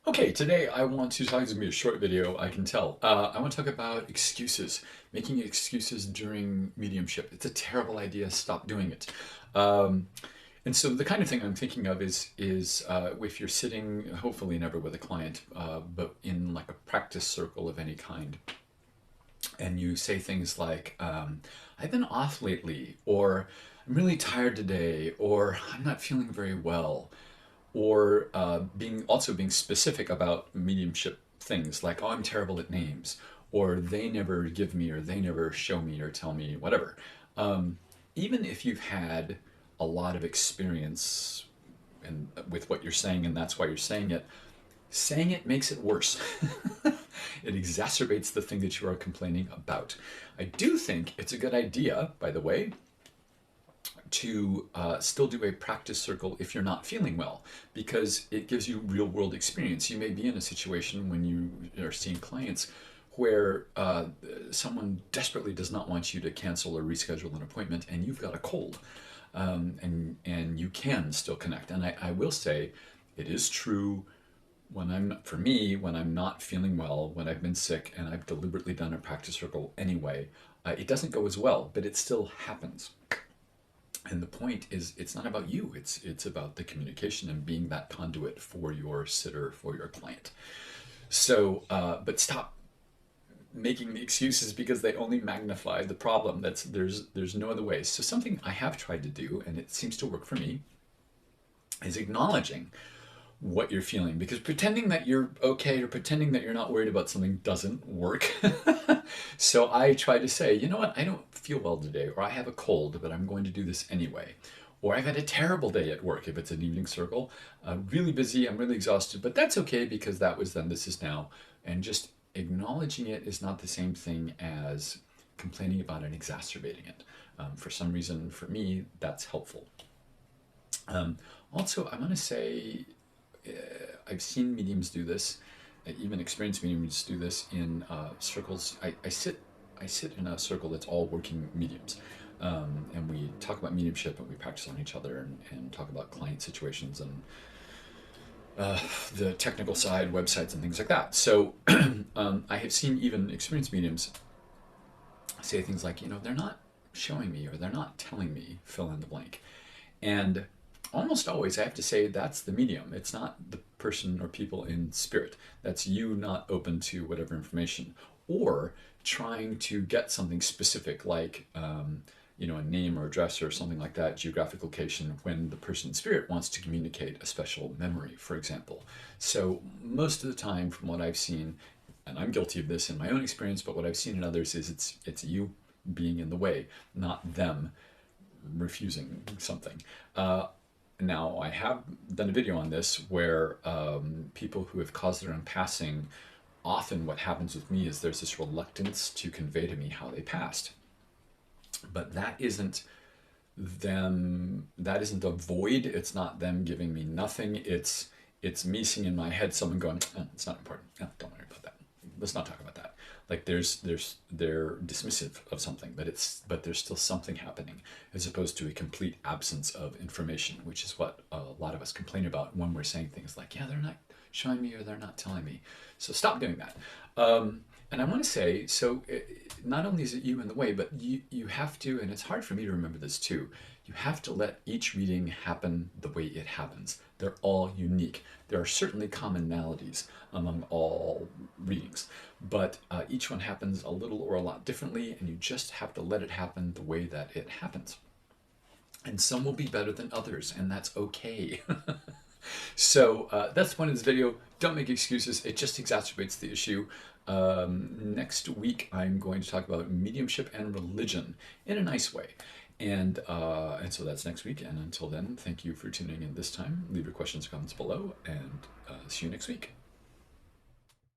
Okay, today I want to talk, this is going to be a short video, I can tell. I want to talk about excuses, making excuses during mediumship. It's a terrible idea, stop doing it. Um, and so the kind of thing I'm thinking of is if you're sitting, hopefully never with a client, but in like a practice circle of any kind, and you say things like, I've been off lately, or I'm really tired today, or I'm not feeling very well, or being specific about mediumship things like, oh, I'm terrible at names, or they never give me, or they never show me, or tell me, whatever. Even if you've had a lot of experience and with what you're saying, and that's why you're saying it makes it worse. It exacerbates the thing that you are complaining about. I do think it's a good idea, by the way, to still do a practice circle if you're not feeling well, because it gives you real world experience. You may be in a situation when you are seeing clients where someone desperately does not want you to cancel or reschedule an appointment, and you've got a cold, and you can still connect. And I will say, it is true for me, when I'm not feeling well, when I've been sick and I've deliberately done a practice circle anyway, it doesn't go as well, but it still happens. And the point is, it's not about you. It's about the communication and being that conduit for your sitter, for your client. So, but stop making the excuses because they only magnify the problem. There's no other way. So something I have tried to do, and it seems to work for me, is acknowledging what you're feeling, because pretending that you're okay or pretending that you're not worried about something doesn't work. So I try to say, you know what, I don't feel well today, or I have a cold, but I'm going to do this anyway. Or I've had a terrible day at work if it's an evening circle. Really busy, I'm really exhausted, but that's okay because that was then, this is now. And just acknowledging it is not the same thing as complaining about it and exacerbating it. For some reason, for me, that's helpful. Also, I want to say, I've seen mediums do this, even experienced mediums do this in circles. I sit in a circle that's all working mediums, and we talk about mediumship and we practice on each other and talk about client situations and the technical side, websites and things like that. So I have seen even experienced mediums say things like, you know, they're not showing me or they're not telling me, fill in the blank. And almost always I have to say that's the medium. It's not the person or people in spirit. That's you not open to whatever information, or trying to get something specific like you know, a name or address or something like that, geographic location, when the person in spirit wants to communicate a special memory, for example. So most of the time, from what I've seen, and I'm guilty of this in my own experience, but what I've seen in others is it's you being in the way, not them refusing something. Now, I have done a video on this where people who have caused their own passing, often what happens with me is there's this reluctance to convey to me how they passed. But that isn't a void. It's not them giving me nothing. It's me seeing in my head someone going, oh, it's not important. No, don't worry about that. Let's not talk about that. Like they're dismissive of something, but there's still something happening, as opposed to a complete absence of information, which is what a lot of us complain about when we're saying things like, yeah, they're not showing me or they're not telling me. So stop doing that. And I want to say, so not only is it you in the way, but you have to, and it's hard for me to remember this too, you have to let each reading happen the way it happens. They're all unique. There are certainly commonalities among all readings, but each one happens a little or a lot differently, and you just have to let it happen the way that it happens. And some will be better than others, and that's okay. So that's the point of this video. Don't make excuses. It just exacerbates the issue. Next week, I'm going to talk about mediumship and religion in a nice way. And so that's next week. And until then, thank you for tuning in this time. Leave your questions and comments below, and see you next week.